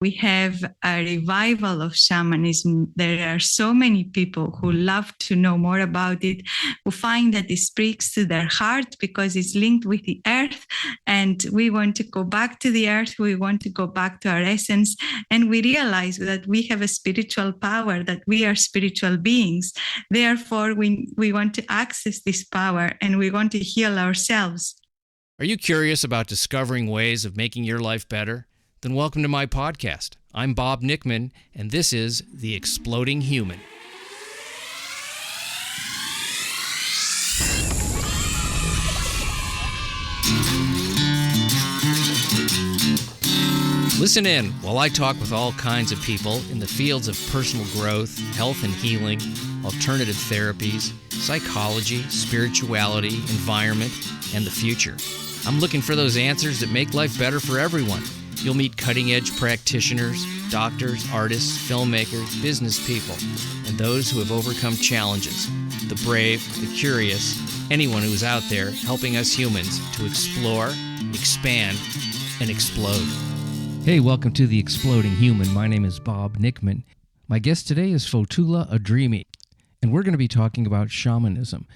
We have a revival of shamanism. There are so many people who love to know more about it, who find that it speaks to their heart because it's linked with the earth. And we want to go back to the earth. We want to go back to our essence. And we realize that we have a spiritual power, that we are spiritual beings. Therefore, we want to access this power and we want to heal ourselves. Are you curious about discovering ways of making your life better? Then welcome to my podcast. I'm Bob Nickman, and this is The Exploding Human. Listen in while I talk with all kinds of people in the fields of personal growth, health and healing, alternative therapies, psychology, spirituality, environment, and the future. I'm looking for those answers that make life better for everyone. You'll meet cutting-edge practitioners, doctors, artists, filmmakers, business people, and those who have overcome challenges. The brave, the curious, anyone who is out there helping us humans to explore, expand, and explode. Hey, welcome to The Exploding Human. My name is Bob Nickman. My guest today is Fotoula Adrimi, and we're going to be talking about shamanism.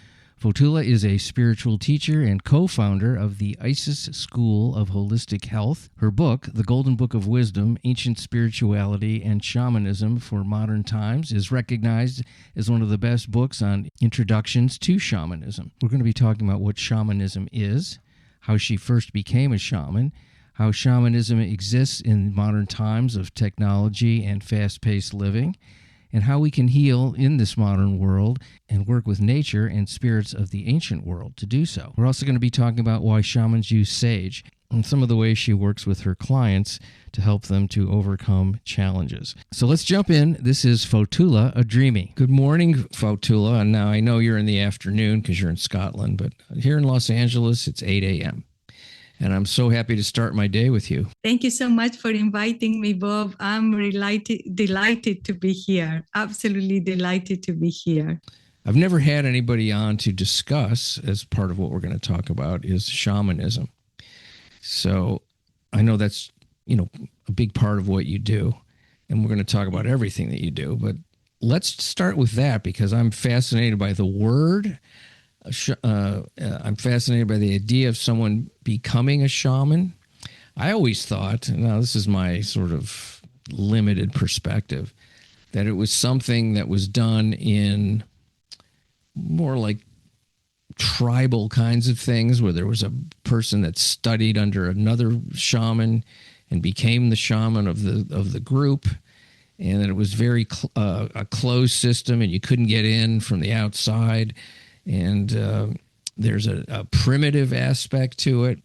Fotoula is a spiritual teacher and co-founder of the ISIS School of Holistic Health. Her book, The Golden Book of Wisdom, Ancient Spirituality and Shamanism for Modern Times, is recognized as one of the best books on introductions to shamanism. We're going to be talking about what shamanism is, how she first became a shaman, how shamanism exists in modern times of technology and fast-paced living, and how we can heal in this modern world and work with nature and spirits of the ancient world to do so. We're also going to be talking about why shamans use sage and some of the ways she works with her clients to help them to overcome challenges. So let's jump in. This is Fotoula Adrimi. Good morning, Fotoula. And now I know you're in the afternoon because you're in Scotland, but here in Los Angeles, it's 8 a.m. And I'm so happy to start my day with you. Thank you so much for inviting me, Bob. I'm delighted to be here. Absolutely delighted to be here. I've never had anybody on to discuss, as part of what we're going to talk about, is shamanism. So I know that's, a big part of what you do. And we're going to talk about everything that you do. But let's start with that because I'm fascinated by the word. I'm fascinated by the idea of someone becoming a shaman. I always thought, now this is my sort of limited perspective, that it was something that was done in more like tribal kinds of things where there was a person that studied under another shaman and became the shaman of the group, and that it was very a closed system and you couldn't get in from the outside. And there's a primitive aspect to it.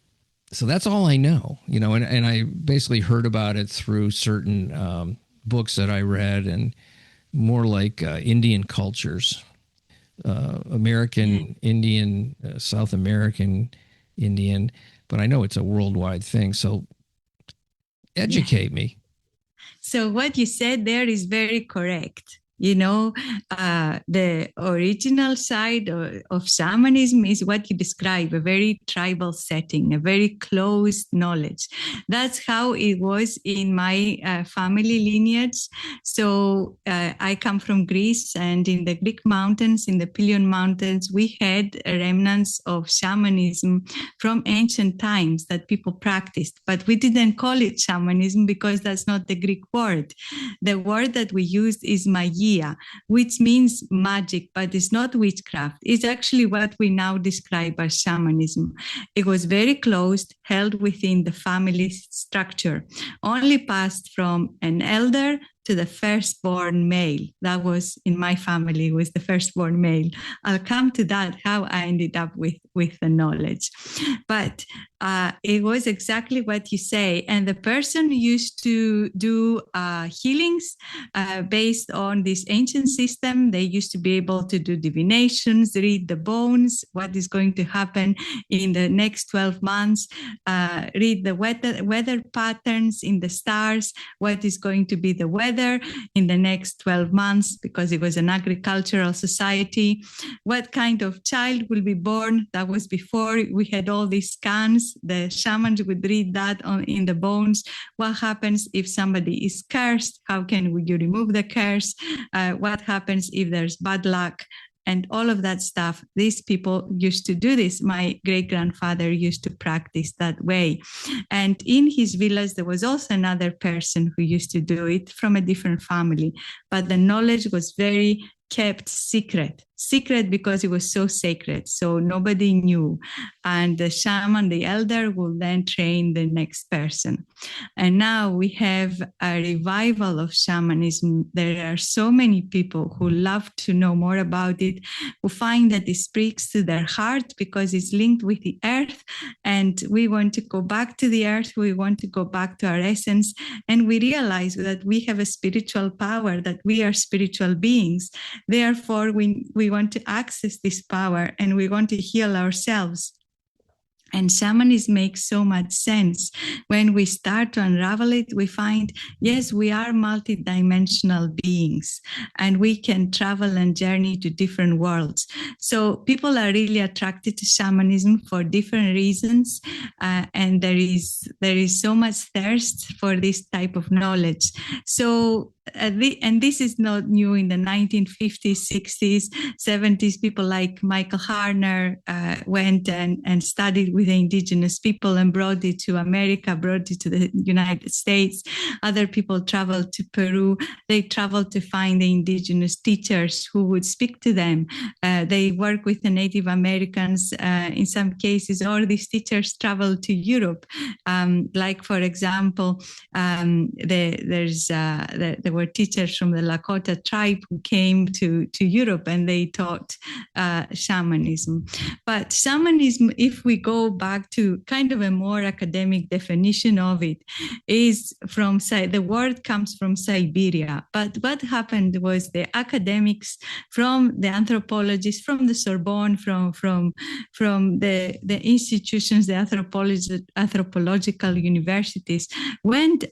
So that's all I know, and I basically heard about it through certain books that I read and more like Indian cultures, American Indian, South American Indian, but I know it's a worldwide thing. So educate me. So what you said there is very correct. The original side of shamanism is what you describe, a very tribal setting, a very closed knowledge. That's how it was in my family lineage. So I come from Greece, and in the Greek mountains, in the Pelion Mountains, we had remnants of shamanism from ancient times that people practiced, but we didn't call it shamanism because that's not the Greek word. The word that we used is magia, which means magic, but it's not witchcraft. It's actually what we now describe as shamanism. It was very closed, held within the family structure, only passed from an elder to the firstborn male. That was in my family, was the firstborn male. I'll come to that, how I ended up with the knowledge. But it was exactly what you say. And the person used to do healings based on this ancient system. They used to be able to do divinations, read the bones, what is going to happen in the next 12 months, read the weather patterns in the stars, what is going to be the weather in the next 12 months, because it was an agricultural society. What kind of child will be born? That was before we had all these scans. bones. The shamans would read that in the bones. What happens if somebody is cursed? How can you remove the curse? What happens if there's bad luck? And all of that stuff. These people used to do this. My great-grandfather used to practice that way. And in his village, there was also another person who used to do it from a different family. But the knowledge was very kept secret because it was so sacred. So nobody knew. And the shaman, the elder, will then train the next person. And now we have a revival of shamanism. There are so many people who love to know more about it, who find that it speaks to their heart because it's linked with the earth. And we want to go back to the earth. We want to go back to our essence. And we realize that we have a spiritual power, that we are spiritual beings. Therefore, we want to access this power and we want to heal ourselves. And shamanism makes so much sense. When we start to unravel it, we find, yes, we are multidimensional beings and we can travel and journey to different worlds. So people are really attracted to shamanism for different reasons. And there is so much thirst for this type of knowledge. So and this is not new. In the 1950s, 60s, 70s, people like Michael Harner went and studied with the indigenous people and brought it to America, brought it to the United States. Other people traveled to Peru. They traveled to find the indigenous teachers who would speak to them. They work with the Native Americans. In some cases, all these teachers traveled to Europe. Like, for example, there were teachers from the Lakota tribe who came to Europe and they taught shamanism. But shamanism, if we go back to kind of a more academic definition of it, is from the word comes from Siberia. But what happened was the academics, from the anthropologists, from the Sorbonne, from the institutions, the anthropological universities, went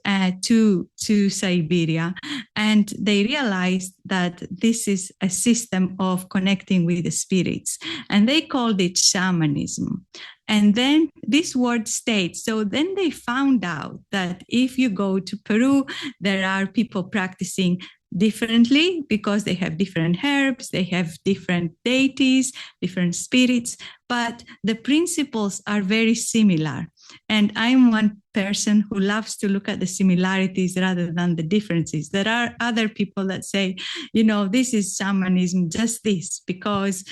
to Siberia. And they realized that this is a system of connecting with the spirits. And they called it shamanism. And then this word stayed. So then they found out that if you go to Peru, there are people practicing differently because they have different herbs, they have different deities, different spirits, but the principles are very similar. And I'm one person who loves to look at the similarities rather than the differences. There are other people that say, this is shamanism, just this, because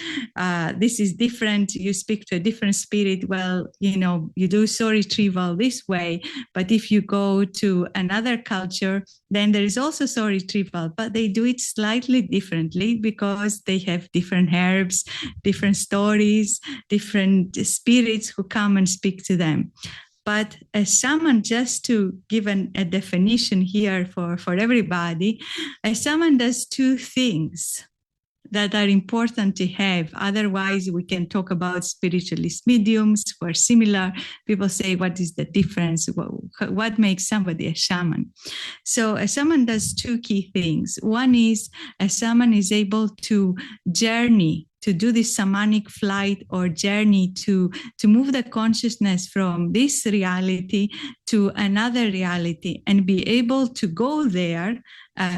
this is different. You speak to a different spirit. Well, you do soul retrieval this way. But if you go to another culture, then there is also soul retrieval, but they do it slightly differently because they have different herbs, different stories, different spirits who come and speak to them. But a shaman, just to give a definition here for everybody, a shaman does two things that are important to have. Otherwise, we can talk about spiritualist mediums who are similar. People say, what is the difference? What makes somebody a shaman? So a shaman does two key things. One is a shaman is able to journey, to do this shamanic flight or journey to move the consciousness from this reality to another reality and be able to go there,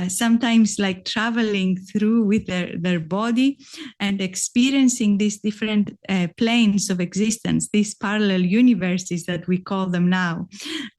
sometimes like traveling through with their body and experiencing these different planes of existence, these parallel universes that we call them now.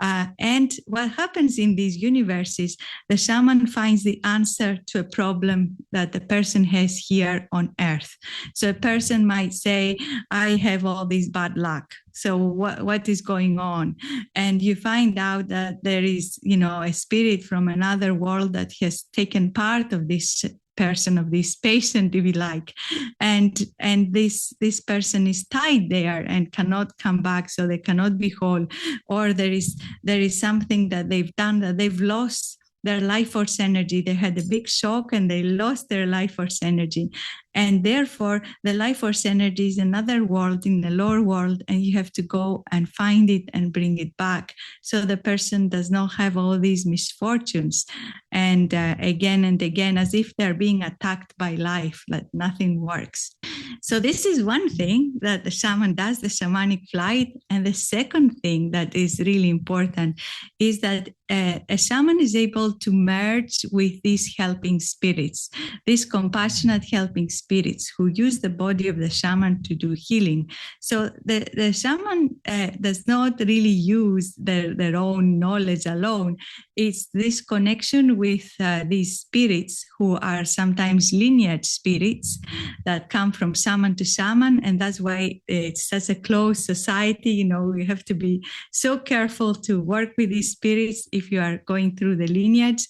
And what happens in these universes, the shaman finds the answer to a problem that the person has here on earth. So a person might say, I have all this bad luck. So what is going on? And you find out that there is, a spirit from another world that has taken part of this person, of this patient, if you like, and this person is tied there and cannot come back, so they cannot be whole, or there is something that they've done that they've lost their life force energy. They had a big shock and they lost their life force energy. And therefore, the life force energy is another world in the lower world, and you have to go and find it and bring it back. So the person does not have all these misfortunes. And again and again, as if they're being attacked by life, like nothing works. So this is one thing that the shaman does, the shamanic flight. And the second thing that is really important is that a shaman is able to merge with these helping spirits, these compassionate helping spirits who use the body of the shaman to do healing. So the shaman does not really use their own knowledge alone. It's this connection with these spirits who are sometimes lineage spirits that come from shaman to shaman. And that's why it's such a close society. You know, we have to be so careful to work with these spirits if you are going through the lineage,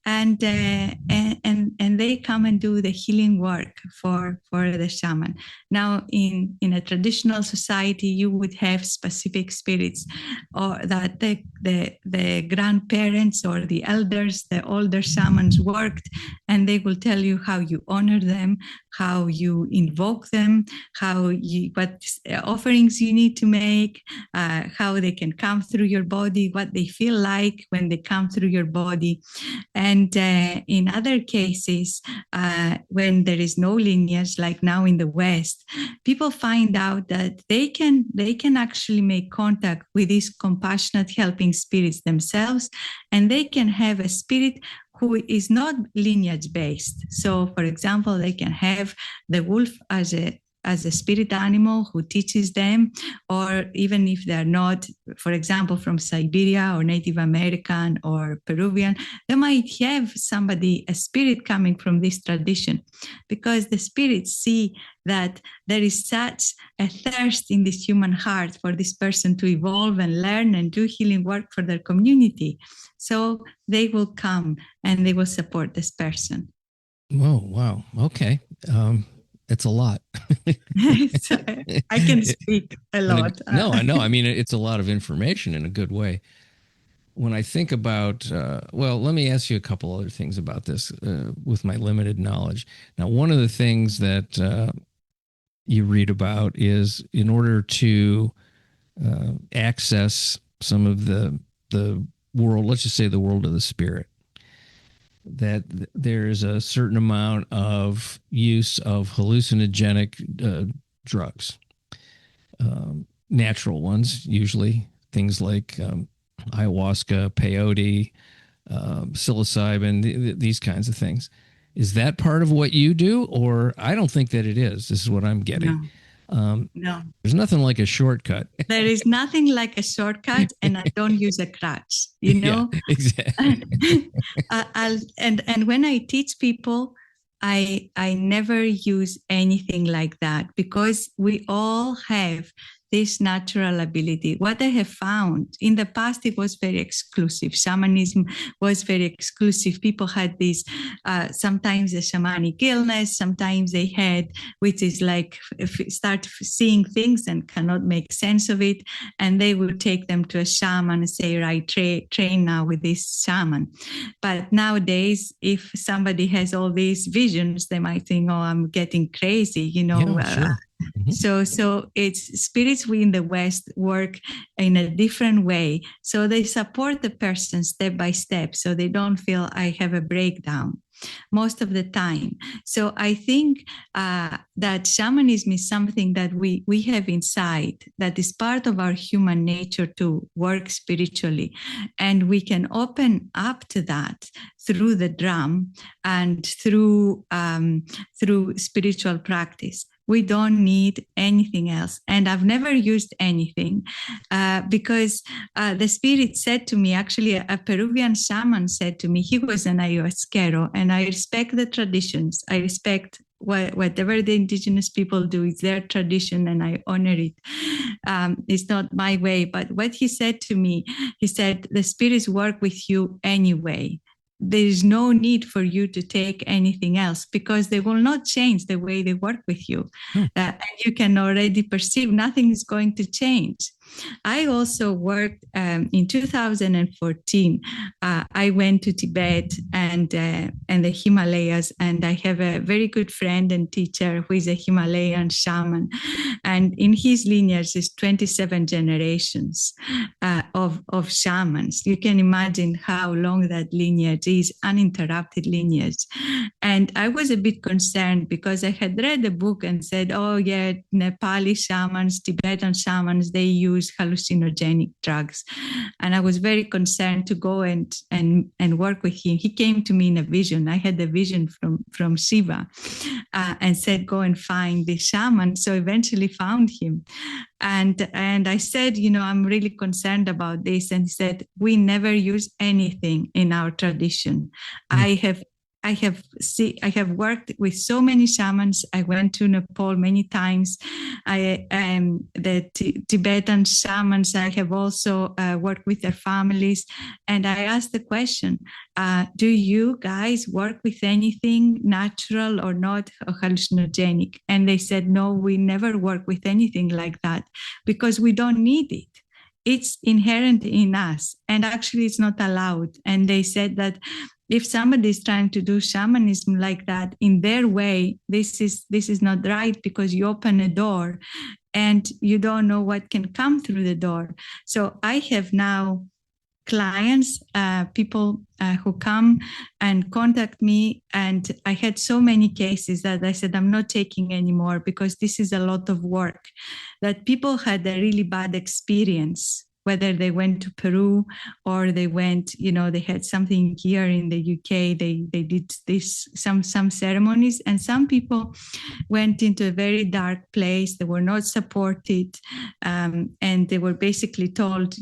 and they come and do the healing work for the shaman. Now, in a traditional society, you would have specific spirits, or that the grandparents or the elders, the older shamans worked, and they will tell you how you honor them, how you invoke them, what offerings you need to make, how they can come through your body, what they feel like when they come through your body. And in other cases, when there is no lineage, like now in the West, people find out that they can actually make contact with these compassionate helping spirits themselves, and they can have a spirit who is not lineage based. So, for example, they can have the wolf as a spirit animal who teaches them, or even if they're not, for example, from Siberia or Native American or Peruvian, they might have a spirit coming from this tradition, because the spirits see that there is such a thirst in this human heart for this person to evolve and learn and do healing work for their community. So they will come and they will support this person. Whoa, wow. Okay. It's a lot. I can speak a lot. No, I know. I mean, it's a lot of information in a good way. When I think about, let me ask you a couple other things about this with my limited knowledge. Now, one of the things that you read about is, in order to access some of the world, let's just say the world of the spirit, that there's a certain amount of use of hallucinogenic drugs, natural ones, usually things like ayahuasca, peyote, psilocybin, these kinds of things. Is that part of what you do? Or I don't think that it is. This is what I'm getting. No. There's nothing like a shortcut. There is nothing like a shortcut, and I don't use a crutch, you know? Yeah, exactly. And when I teach people, I never use anything like that, because we all have this natural ability. What I have found in the past, it was very exclusive. Shamanism was very exclusive. People had this, sometimes a shamanic illness, sometimes they had, which is like, start seeing things and cannot make sense of it. And they would take them to a shaman and say, right, train now with this shaman. But nowadays, if somebody has all these visions, they might think, oh, I'm getting crazy, you know. Yeah, sure. Mm-hmm. So it's spirits we in the West work in a different way. So they support the person step by step, so they don't feel I have a breakdown most of the time. So I think that shamanism is something that we have inside, that is part of our human nature to work spiritually. And we can open up to that through the drum and through spiritual practice. We don't need anything else. And I've never used anything because the spirit said to me, actually a Peruvian shaman said to me, he was an ayahuasquero, and I respect the traditions. I respect whatever the indigenous people do, it's their tradition and I honor it. It's not my way. But what he said to me, he said, the spirits work with you anyway. There is no need for you to take anything else, because they will not change the way they work with you. And you can already perceive nothing is going to change. I also worked in 2014. I went to Tibet and the Himalayas. And I have a very good friend and teacher who is a Himalayan shaman. And in his lineage is 27 generations of shamans. You can imagine how long that lineage is, uninterrupted lineage. And I was a bit concerned because I had read the book and said, oh yeah, Nepali shamans, Tibetan shamans, they use hallucinogenic drugs. And I was very concerned to go and work with him. He came to me in a vision. I had a vision from Shiva and said, go and find the shaman. So eventually found him. And I said, I'm really concerned about this. And he said, we never use anything in our tradition. I have worked with so many shamans. I went to Nepal many times. The Tibetan shamans, I have also worked with their families. And I asked the question, do you guys work with anything natural or not, or hallucinogenic? And they said, no, we never work with anything like that because we don't need it. It's inherent in us. And actually it's not allowed. And they said that if somebody is trying to do shamanism like that in their way, this is not right because you open a door and you don't know what can come through the door. So I have now clients, people who come and contact me. And I had so many cases that I said, I'm not taking anymore because this is a lot of work, that people had a really bad experience, whether they went to Peru or they went, they had something here in the UK, they did some ceremonies, and some people went into a very dark place. They were not supported, and they were basically told,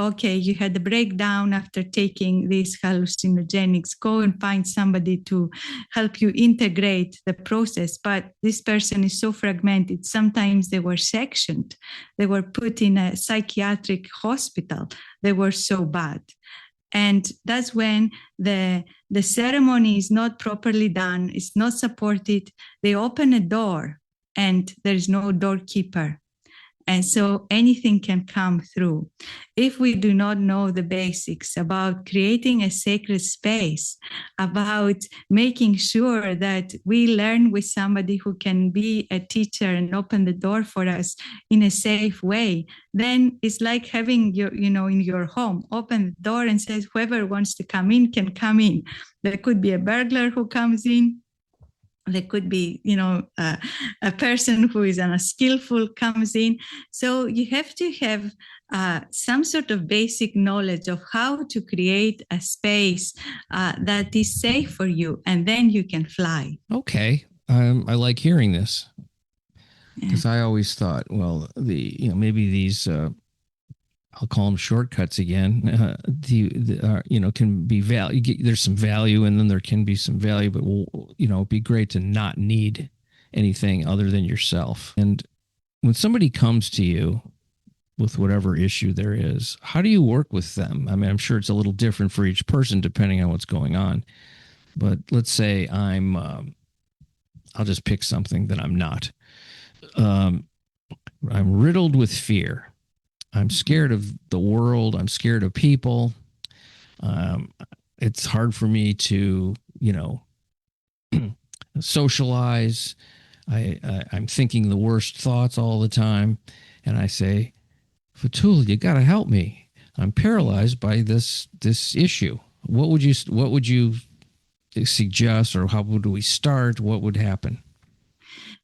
okay, you had a breakdown after taking these hallucinogenics, go and find somebody to help you integrate the process. But this person is so fragmented. Sometimes they were sectioned. They were put in a psychiatric hospital. They were so bad. And that's when the ceremony is not properly done, it's not supported. They open a door and there is no doorkeeper. And so anything can come through. If we do not know the basics about creating a sacred space, about making sure that we learn with somebody who can be a teacher and open the door for us in a safe way, then it's like having your, in your home, open the door and says, whoever wants to come in can come in. There could be a burglar who comes in. There could be, a person who is unskillful comes in. So you have to have some sort of basic knowledge of how to create a space that is safe for you, and then you can fly. Okay. I like hearing this because I always thought, well, maybe these I'll call them shortcuts again. Can be value. There's some value, and then there can be some value, but it'd be great to not need anything other than yourself. And when somebody comes to you with whatever issue there is, how do you work with them? I mean, I'm sure it's a little different for each person depending on what's going on. But let's say I'll just pick something that I'm not. I'm riddled with fear. I'm scared of the world. I'm scared of people. It's hard for me to, socialize. I'm thinking the worst thoughts all the time. And I say, Fotoula, you got to help me. I'm paralyzed by this issue. What would you suggest, or how would we start? What would happen?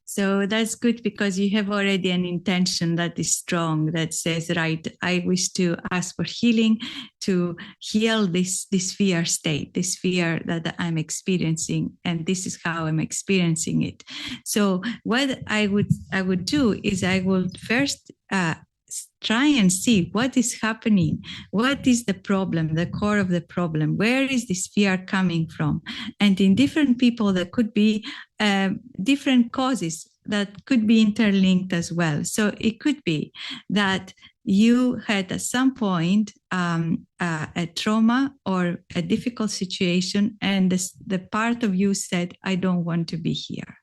So that's good because you have already an intention that is strong, that says, right, I wish to ask for healing, to heal this fear state, this fear that I'm experiencing, and this is how I'm experiencing it. So what I would do is I would first try and see what is happening. What is the problem, the core of the problem? Where is this fear coming from? And in different people, there could be different causes that could be interlinked as well. So it could be that you had at some point a trauma or a difficult situation, and the part of you said, I don't want to be here.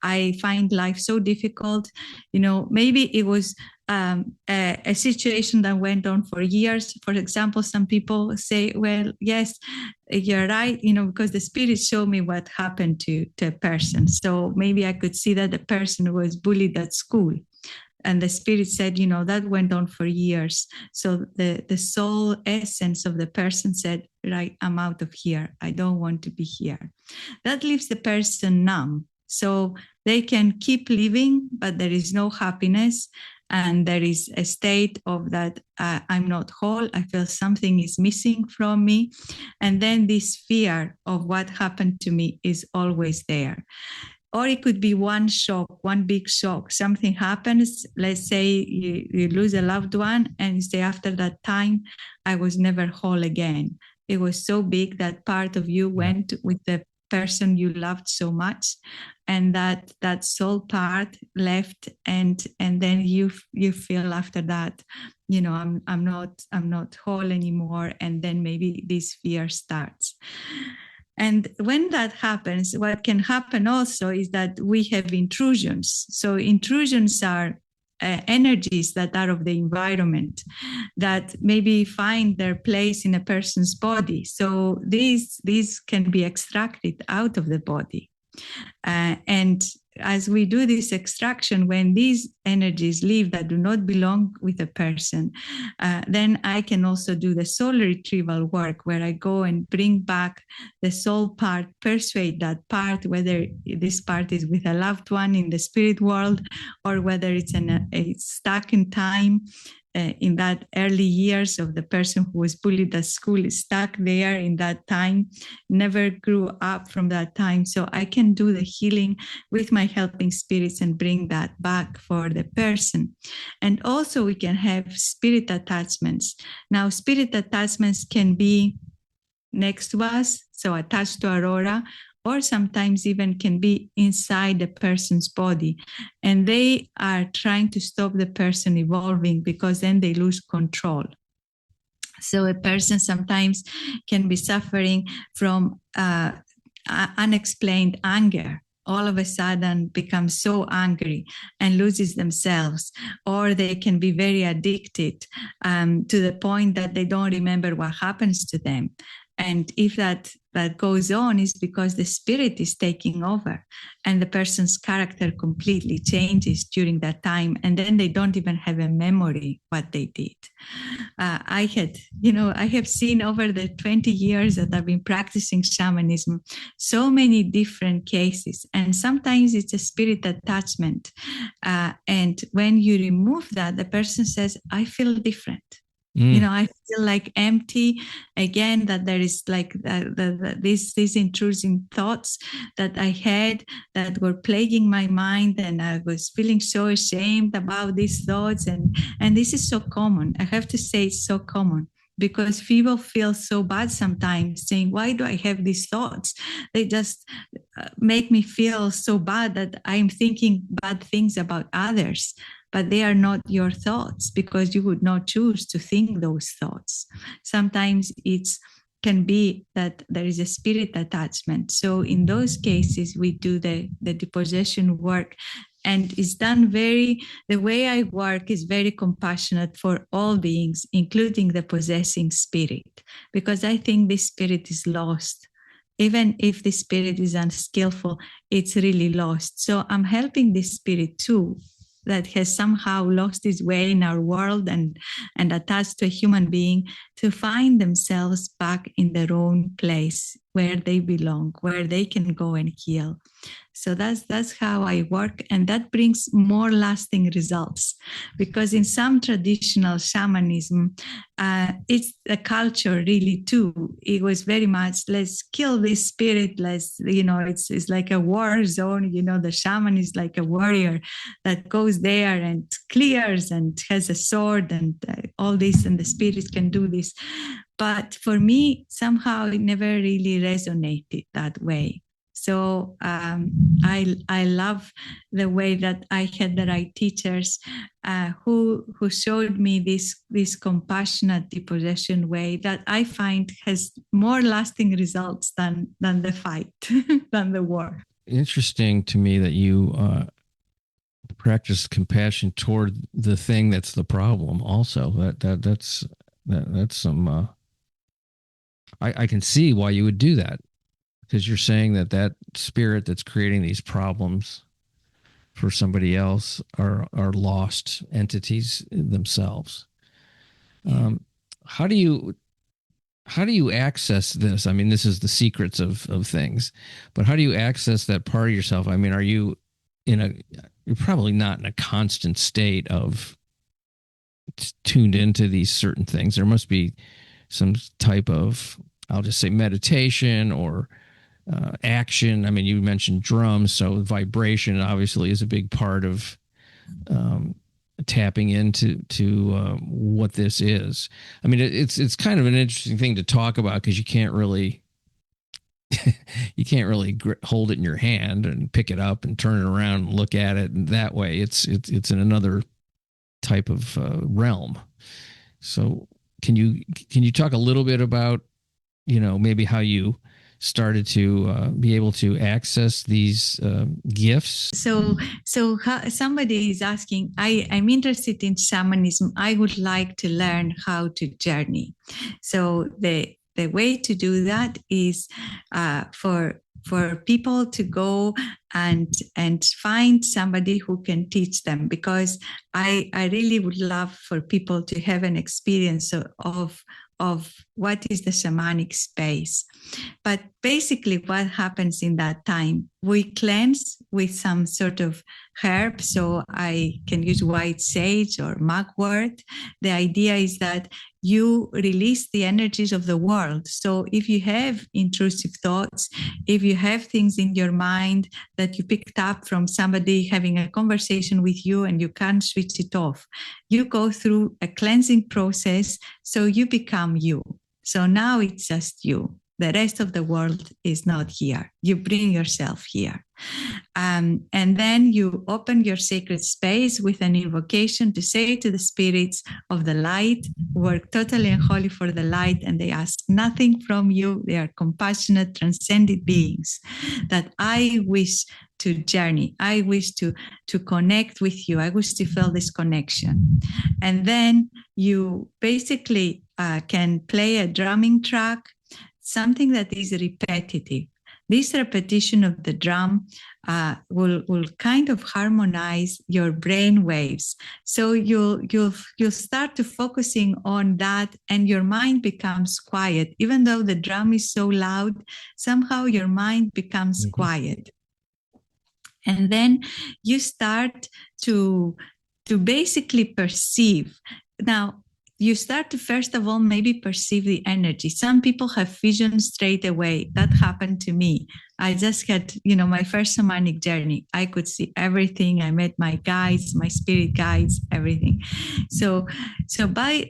I find life so difficult. Maybe it was a situation that went on for years. For example, some people say, well, yes, you're right, because the spirit showed me what happened to a person. So maybe I could see that the person was bullied at school. And the spirit said, that went on for years. So the soul essence of the person said, right, I'm out of here. I don't want to be here. That leaves the person numb. So they can keep living, but there is no happiness. And there is a state of that I'm not whole. I feel something is missing from me. And then this fear of what happened to me is always there. Or it could be one big shock. Something happens. Let's say you lose a loved one and you say, after that time, I was never whole again. It was so big that part of you went with the person you loved so much, and that soul part left, and then you feel after that, I'm not whole anymore, and then maybe this fear starts. And when that happens, what can happen also is that we have intrusions. So intrusions are energies that are of the environment that maybe find their place in a person's body. So these can be extracted out of the body. And as we do this extraction, when these energies leave that do not belong with a person, then I can also do the soul retrieval work, where I go and bring back the soul part, persuade that part, whether this part is with a loved one in the spirit world, or whether it's stuck in time. In that early years of the person who was bullied at school, is stuck there in that time, never grew up from that time. So I can do the healing with my helping spirits and bring that back for the person. And also we can have spirit attachments. Now, spirit attachments can be next to us, so attached to Aurora, or sometimes even can be inside the person's body. And they are trying to stop the person evolving, because then they lose control. So a person sometimes can be suffering from unexplained anger. All of a sudden becomes so angry and loses themselves, or they can be very addicted to the point that they don't remember what happens to them. And if that goes on, is because the spirit is taking over and the person's character completely changes during that time. And then they don't even have a memory what they did. I have seen over the 20 years that I've been practicing shamanism, so many different cases. And sometimes it's a spirit attachment. And when you remove that, the person says, I feel different. I feel like empty again, that there is like these intrusive thoughts that I had that were plaguing my mind, and I was feeling so ashamed about these thoughts. And this is so common. I have to say it's so common, because people feel so bad sometimes, saying, why do I have these thoughts? They just make me feel so bad that I'm thinking bad things about others. But they are not your thoughts, because you would not choose to think those thoughts. Sometimes it can be that there is a spirit attachment. So in those cases, we do the depossession work, and it's done the way I work is very compassionate for all beings, including the possessing spirit, because I think this spirit is lost. Even if the spirit is unskillful, it's really lost. So I'm helping this spirit too, that has somehow lost its way in our world and attached to a human being, to find themselves back in their own place where they belong, where they can go and heal. So that's how I work, and that brings more lasting results, because in some traditional shamanism, it's a culture really too. It was very much, let's kill this spirit. It's like a war zone. The shaman is like a warrior that goes there and clears and has a sword and all this, and the spirits can do this. But for me, somehow it never really resonated that way. So I love the way that I had the right teachers who showed me this compassionate depossession way that I find has more lasting results than the fight, than the war. interesting to me that you practice compassion toward the thing that's the problem. Also, that's some. I can see why you would do that, because you're saying that spirit that's creating these problems for somebody else are lost entities themselves. How do you access this? I mean, this is the secrets of things, but how do you access that part of yourself? I mean, you're probably not in a constant state of tuned into these certain things. There must be some type of, I'll just say, meditation or action. I mean, you mentioned drums, so vibration obviously is a big part of tapping into what this is. I mean, it's kind of an interesting thing to talk about, because you can't really hold it in your hand and pick it up and turn it around and look at it, and that way it's in another type of realm. So can you talk a little bit about, maybe how you started to be able to access these gifts? So somebody is asking, I'm interested in shamanism. I would like to learn how to journey. So the way to do that is for people to go and find somebody who can teach them, because I really would love for people to have an experience of what is the shamanic space. But basically what happens in that time, we cleanse with some sort of herb. So I can use white sage or mugwort. The idea is that you release the energies of the world. So if you have intrusive thoughts, if you have things in your mind that you picked up from somebody having a conversation with you and you can't switch it off, you go through a cleansing process, so you become you. So now it's just you. The rest of the world is not here. You bring yourself here. And then you open your sacred space with an invocation to say to the spirits of the light, who are totally unholy for the light, and they ask nothing from you. They are compassionate, transcendent beings that I wish to journey. I wish to connect with you. I wish to feel this connection. And then you basically can play a drumming track, something that is repetitive. This repetition of the drum will kind of harmonize your brain waves. So you'll start to focusing on that, and your mind becomes quiet. Even though the drum is so loud, somehow your mind becomes quiet. And then you start to basically perceive. Now, you start to, first of all, maybe perceive the energy. Some people have vision straight away. That happened to me. I just had, my first shamanic journey. I could see everything. I met my guides, my spirit guides, everything. So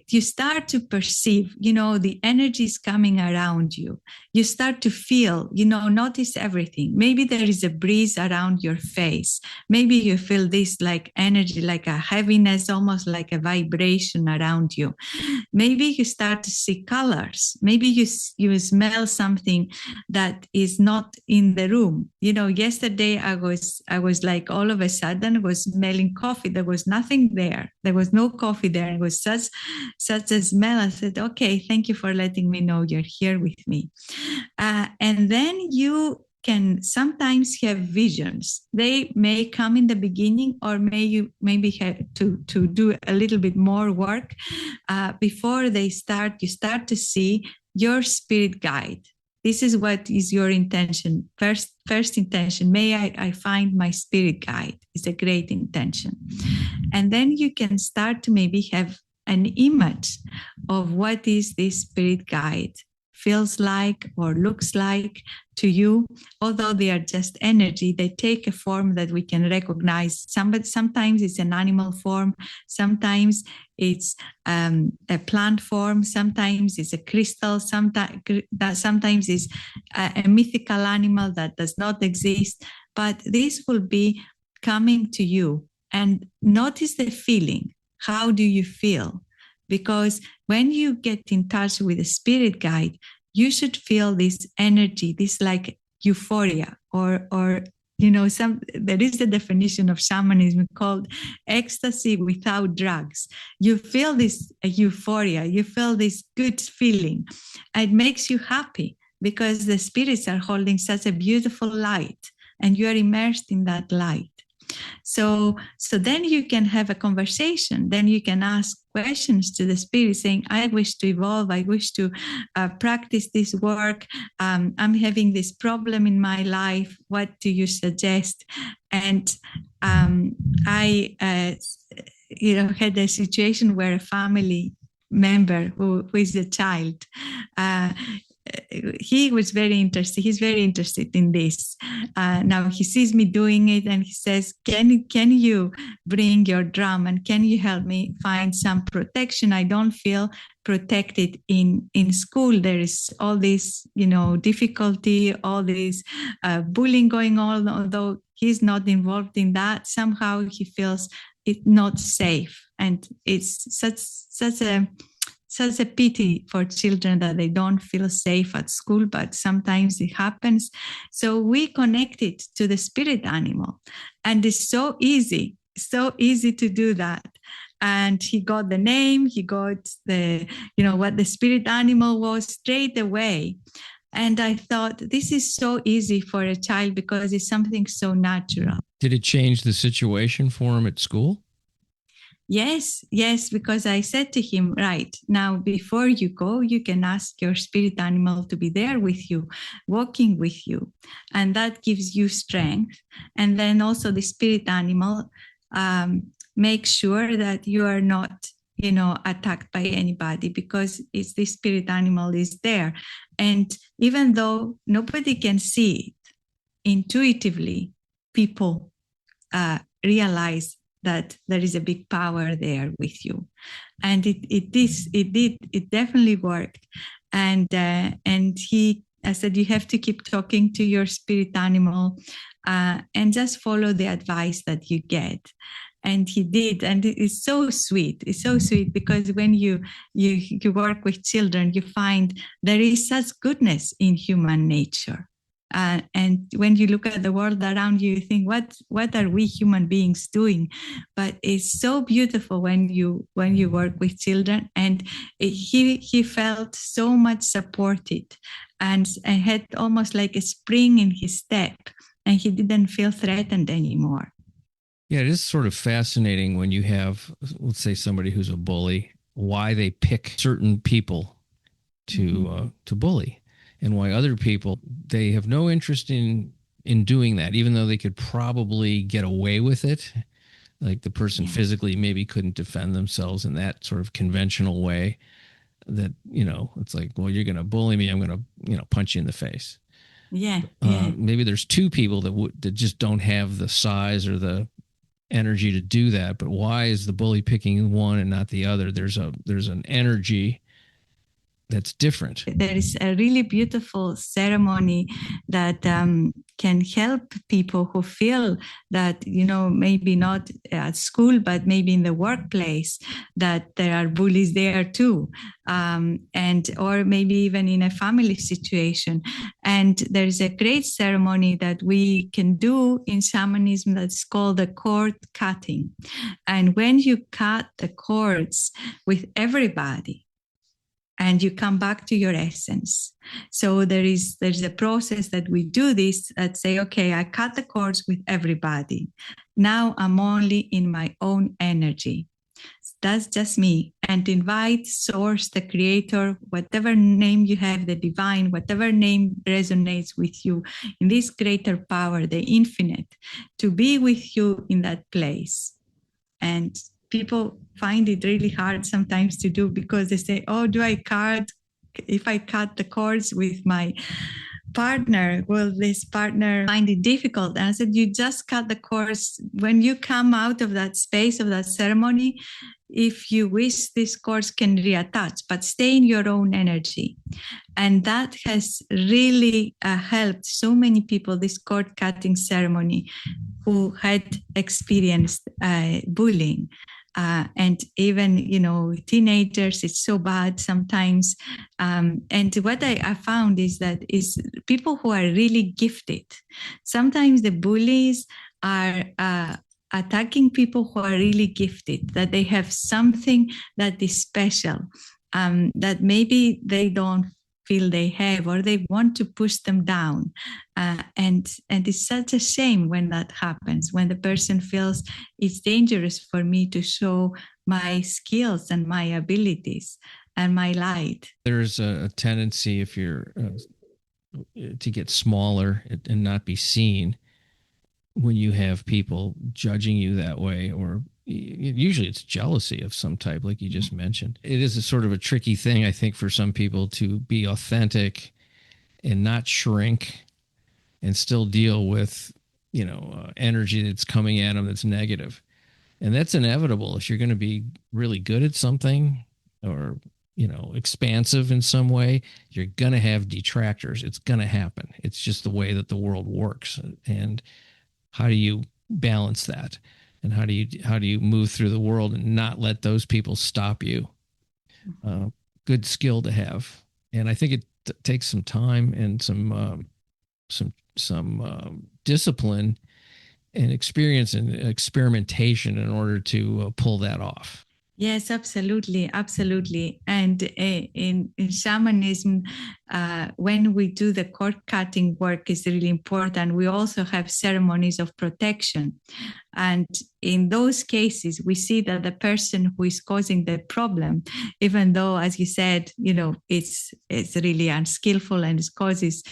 you start to perceive, the energy is coming around you. You start to feel, notice everything. Maybe there is a breeze around your face. Maybe you feel this like energy, like a heaviness, almost like a vibration around you. Maybe you start to see colors. Maybe you smell something that is not in the room. Yesterday I was like, all of a sudden was smelling coffee. There was nothing there. There was no coffee there. It was such a smell. I said, okay, thank you for letting me know you're here with me. And then you can sometimes have visions. They may come in the beginning, or maybe have to do a little bit more work before they start. You start to see your spirit guide. This is what is your intention. First intention, may I find my spirit guide, is a great intention. And then you can start to maybe have an image of what is this spirit guide feels like or looks like to you. Although they are just energy, they take a form that we can recognize. Sometimes it's an animal form, sometimes it's a plant form, sometimes it's a crystal, sometimes it's a mythical animal that does not exist. But this will be coming to you, and notice the feeling. How do you feel? Because when you get in touch with a spirit guide, you should feel this energy, this like euphoria, or there is a definition of shamanism called ecstasy without drugs. You feel this euphoria, you feel this good feeling. It makes you happy because the spirits are holding such a beautiful light and you are immersed in that light. So then you can have a conversation. Then you can ask questions to the spirit saying, I wish to evolve. I wish to practice this work. I'm having this problem in my life. What do you suggest? And I had a situation where a family member who is a child, he was very interested. He's very interested in this. Now he sees me doing it and he says, can you bring your drum and can you help me find some protection? I don't feel protected in school. There is all this, difficulty, all this bullying going on, although he's not involved in that. Somehow he feels it's not safe. And it's such a pity for children that they don't feel safe at school, but sometimes it happens. So we connected to the spirit animal, and it's so easy to do that. And he got the name, he got what the spirit animal was straight away. And I thought, this is so easy for a child because it's something so natural. Did it change the situation for him at school? Yes, because I said to him, right, now before you go, you can ask your spirit animal to be there with you, walking with you. And that gives you strength. And then also the spirit animal makes sure that you are not, attacked by anybody because it's the spirit animal is there. And even though nobody can see it, intuitively, people realize that there is a big power there with you. And it definitely worked. And I said, you have to keep talking to your spirit animal and just follow the advice that you get. And he did. And it's so sweet. It's so sweet because when you work with children, you find there is such goodness in human nature. And when you look at the world around you, you think, what are we human beings doing? But it's so beautiful when you work with children. And he felt so much supported and had almost like a spring in his step, and he didn't feel threatened anymore. Yeah, it is sort of fascinating when you have, let's say, somebody who's a bully, why they pick certain people to bully. And why other people, they have no interest in doing that, even though they could probably get away with it. Like the person physically maybe couldn't defend themselves in that sort of conventional way that, it's like, well, you're going to bully me, I'm going to, punch you in the face. Yeah. Maybe there's two people that just don't have the size or the energy to do that. But why is the bully picking one and not the other? There's an energy that's different. There is a really beautiful ceremony that can help people who feel that, maybe not at school, but maybe in the workplace, that there are bullies there too. Or maybe even in a family situation. And there's a great ceremony that we can do in shamanism that's called the cord cutting. And when you cut the cords with everybody, and you come back to your essence. So there's a process that we do this that say, okay, I cut the cords with everybody. Now I'm only in my own energy. That's just me. And invite source, the creator, whatever name you have, the divine, whatever name resonates with you, in this greater power, the infinite, to be with you in that place. And people find it really hard sometimes to do because they say, oh, if I cut the cords with my partner, will this partner find it difficult? And I said, you just cut the cords. When you come out of that space of that ceremony, if you wish, these cords can reattach, but stay in your own energy. And that has really helped so many people, this cord cutting ceremony, who had experienced bullying. And even, teenagers, it's so bad sometimes. And what I found is that is people who are really gifted. Sometimes the bullies are attacking people who are really gifted, that they have something that is special, that maybe they don't feel they have, or they want to push them down. And it's such a shame when that happens, when the person feels it's dangerous for me to show my skills and my abilities and my light. There's a tendency, if you're to get smaller and not be seen when you have people judging you that way, or usually it's jealousy of some type, like you just mentioned. It is a sort of a tricky thing, I think, for some people to be authentic and not shrink and still deal with, energy that's coming at them that's negative. And that's inevitable. If you're going to be really good at something, or, expansive in some way, you're going to have detractors. It's going to happen. It's just the way that the world works. And how do you balance that? And how do you move through the world and not let those people stop you? Good skill to have. And I think it takes some time and some discipline and experience and experimentation in order to pull that off. Yes, absolutely, absolutely. And in shamanism, when we do the cord cutting work, is really important. We also have ceremonies of protection. And in those cases, we see that the person who is causing the problem, even though, as you said, it's really unskillful and it causes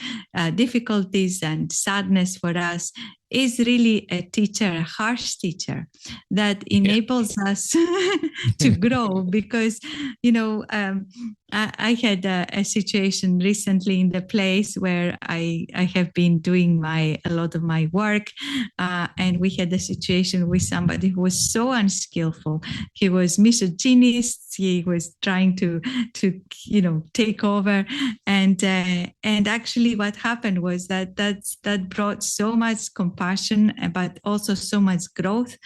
difficulties and sadness for us, is really a teacher, a harsh teacher that enables us to grow. Because, I had a situation recently in the place where I have been doing a lot of my work, and we had a situation with somebody who was so unskillful. He was misogynist. He was trying to take over, and actually what happened was that brought so much compassion, but also so much growth.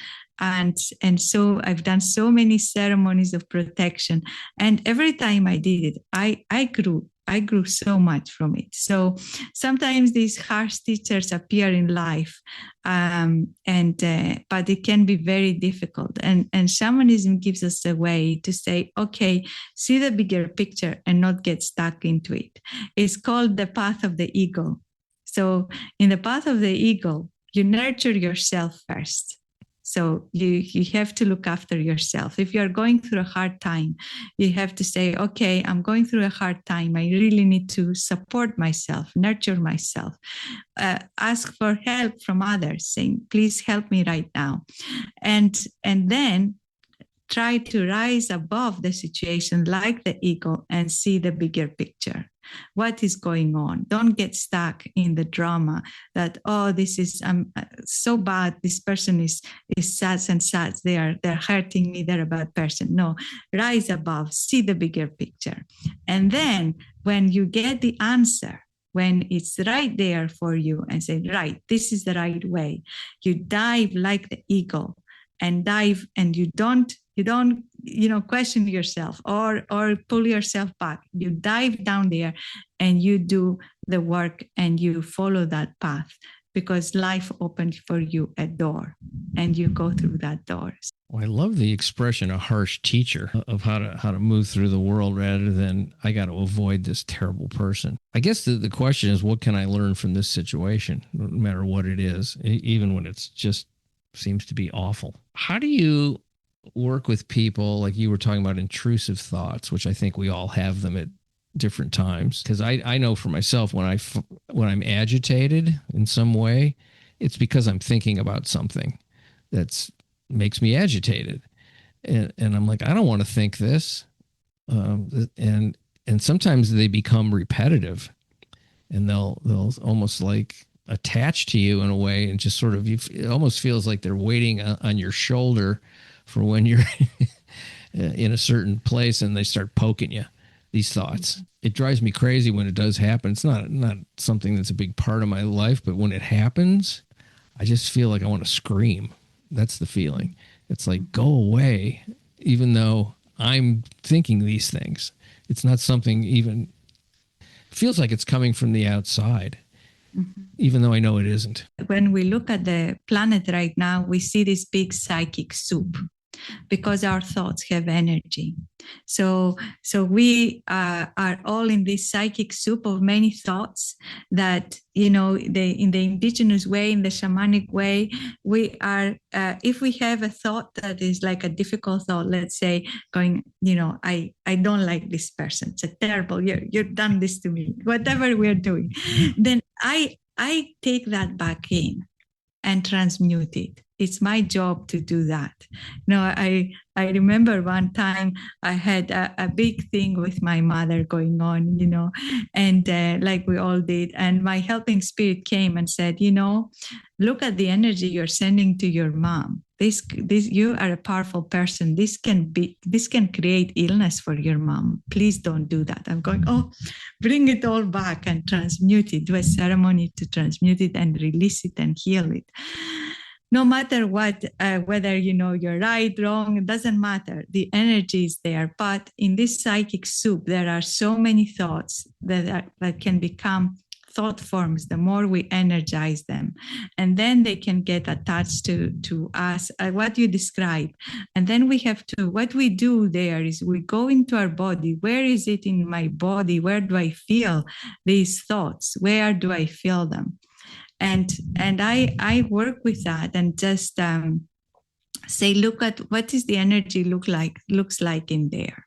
And so I've done so many ceremonies of protection, and every time I did it, I grew so much from it. So sometimes these harsh teachers appear in life, but it can be very difficult. And shamanism gives us a way to say, okay, see the bigger picture and not get stuck into it. It's called the path of the eagle. So in the path of the eagle, you nurture yourself first. So you have to look after yourself. If you're going through a hard time, you have to say, okay, I'm going through a hard time. I really need to support myself, nurture myself, ask for help from others, saying, please help me right now. And then try to rise above the situation like the eagle and see the bigger picture. What is going on? Don't get stuck in the drama that, oh, this is so bad. This person is such and such. They're hurting me. They're a bad person. No, rise above, see the bigger picture. And then when you get the answer, when it's right there for you and say, right, this is the right way, you dive like the eagle and dive, and you don't question yourself or pull yourself back. You dive down there and you do the work and you follow that path, because life opened for you a door and you go through that door. Well, I love the expression, a harsh teacher, of how to move through the world rather than I got to avoid this terrible person. I guess the question is, what can I learn from this situation, no matter what it is, even when it's just seems to be awful? How do you work with people, like you were talking about intrusive thoughts, which I think we all have them at different times? Because I know for myself, when I'm agitated in some way, it's because I'm thinking about something that makes me agitated, and I'm like, I don't want to think this, and sometimes they become repetitive, and they'll almost like attach to you in a way, and just sort of, it almost feels like they're waiting on your shoulder for when you're in a certain place and they start poking you, these thoughts. It drives me crazy when it does happen. It's not something that's a big part of my life, but when it happens, I just feel like I want to scream. That's the feeling. It's like, go away, even though I'm thinking these things. It's not something even, feels like it's coming from the outside, even though I know it isn't. When we look at the planet right now, we see this big psychic soup because our thoughts have energy. So we are all in this psychic soup of many thoughts that, in the indigenous way, in the shamanic way, we are, if we have a thought that is like a difficult thought, let's say going, I don't like this person. It's a terrible, you've done this to me, whatever we're doing, then I take that back in and transmute it. It's my job to do that. I remember one time I had a big thing with my mother going on, and like we all did. And my helping spirit came and said, look at the energy you're sending to your mom. This you are a powerful person. This can create illness for your mom. Please don't do that. I'm going, bring it all back and transmute it. Do a ceremony to transmute it and release it and heal it. No matter what, whether you're right, wrong, it doesn't matter. The energy is there. But in this psychic soup, there are so many thoughts that can become thought forms the more we energize them, and then they can get attached to us, what you describe. And then we have to, what we do there is we go into our body. Where is it in my body? Where do I feel these thoughts? Where do I feel them? And I work with that and just say, look at what is the energy looks like in there.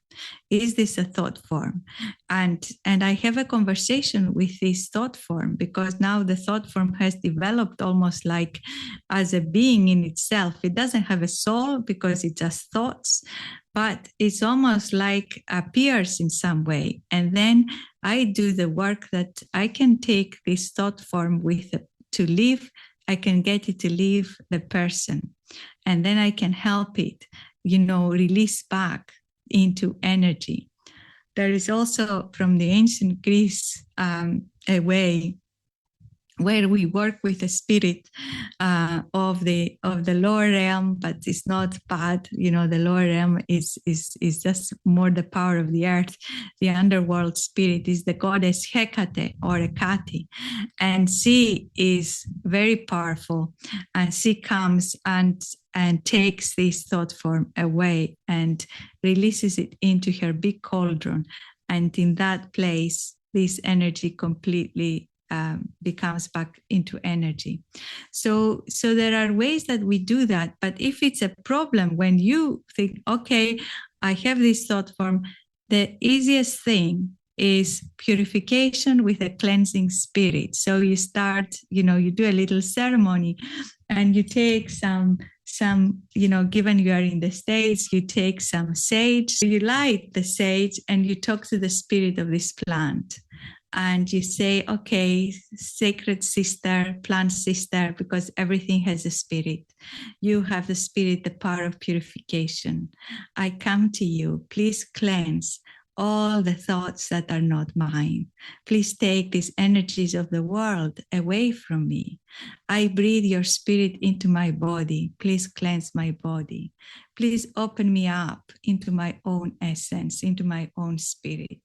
Is this a thought form? And I have a conversation with this thought form, because now the thought form has developed almost like as a being in itself. It doesn't have a soul because it's just thoughts, but it's almost like appears in some way. And then I do the work that I can take this thought form to leave. I can get it to leave the person, and then I can help it, release back into energy. There is also from the ancient Greece a way where we work with the spirit of the lower realm, but it's not bad. The lower realm is just more the power of the earth. The underworld spirit is the goddess Hecate or Hecate, and she is very powerful, and she comes and takes this thought form away and releases it into her big cauldron, and in that place, this energy completely becomes back into energy. So there are ways that we do that. But if it's a problem, when you think, okay, I have this thought form, the easiest thing is purification with a cleansing spirit. So you start, you do a little ceremony, and you take some, given you are in the States, you take some sage, you light the sage, and you talk to the spirit of this plant. And you say, okay, sacred sister, plant sister, because everything has a spirit. You have the spirit, the power of purification. I come to you. Please cleanse all the thoughts that are not mine. Please take these energies of the world away from me. I breathe your spirit into my body. Please cleanse my body. Please open me up into my own essence, into my own spirit.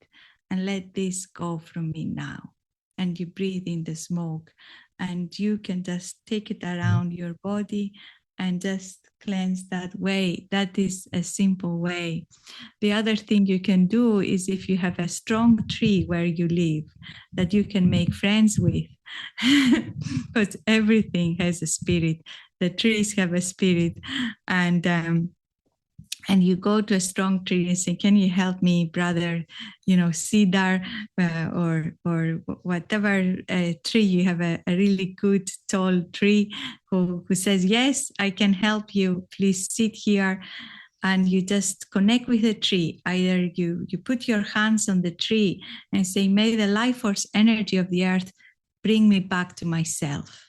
And let this go from me now. And you breathe in the smoke, and you can just take it around your body and just cleanse that way. That is a simple way. The other thing you can do is, if you have a strong tree where you live that you can make friends with, because everything has a spirit. The trees have a spirit, and you go to a strong tree and say, can you help me, brother, cedar or whatever tree. You have a really good tall tree who says, yes, I can help you. Please sit here. And you just connect with the tree. Either you put your hands on the tree and say, may the life force energy of the earth bring me back to myself.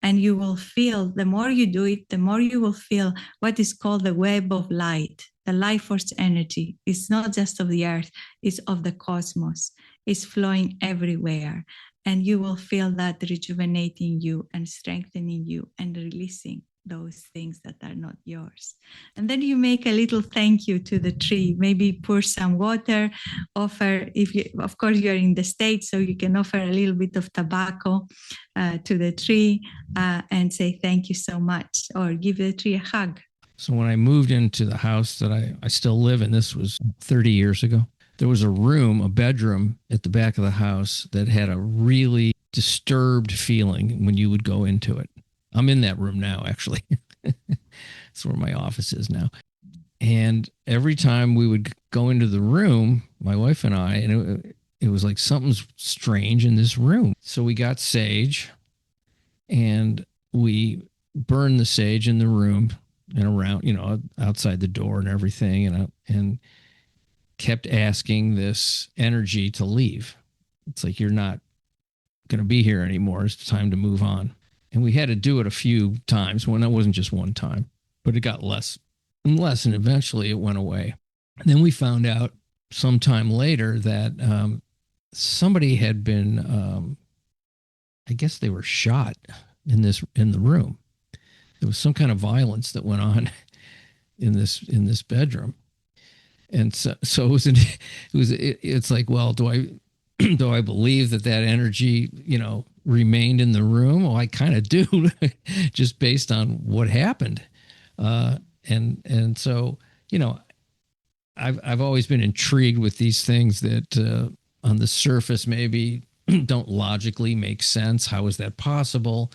And you will feel, the more you do it, the more you will feel what is called the web of light. The life force energy is not just of the earth, it's of the cosmos. It's flowing everywhere. And you will feel that rejuvenating you and strengthening you and releasing those things that are not yours. And then you make a little thank you to the tree, maybe pour some water, offer, if you, of course you're in the States, so you can offer a little bit of tobacco to the tree and say thank you so much, or give the tree a hug. So when I moved into the house that I still live in, this was 30 years ago, there was a bedroom at the back of the house that had a really disturbed feeling when you would go into it. I'm in that room now, actually. That's where my office is now. And every time we would go into the room, my wife and I, and it was like something's strange in this room. So we got sage and we burned the sage in the room and around, outside the door and everything, and kept asking this energy to leave. It's like, you're not going to be here anymore. It's time to move on. And we had to do it a few times. When it wasn't just one time, but it got less and less, and eventually it went away. And then we found out sometime later that somebody had been, I guess they were shot in the room. There was some kind of violence that went on in this bedroom. And so it's like, well, do I believe that energy, remained in the room? Well, I kind of do, just based on what happened. And so, I've always been intrigued with these things that on the surface maybe don't logically make sense. How is that possible?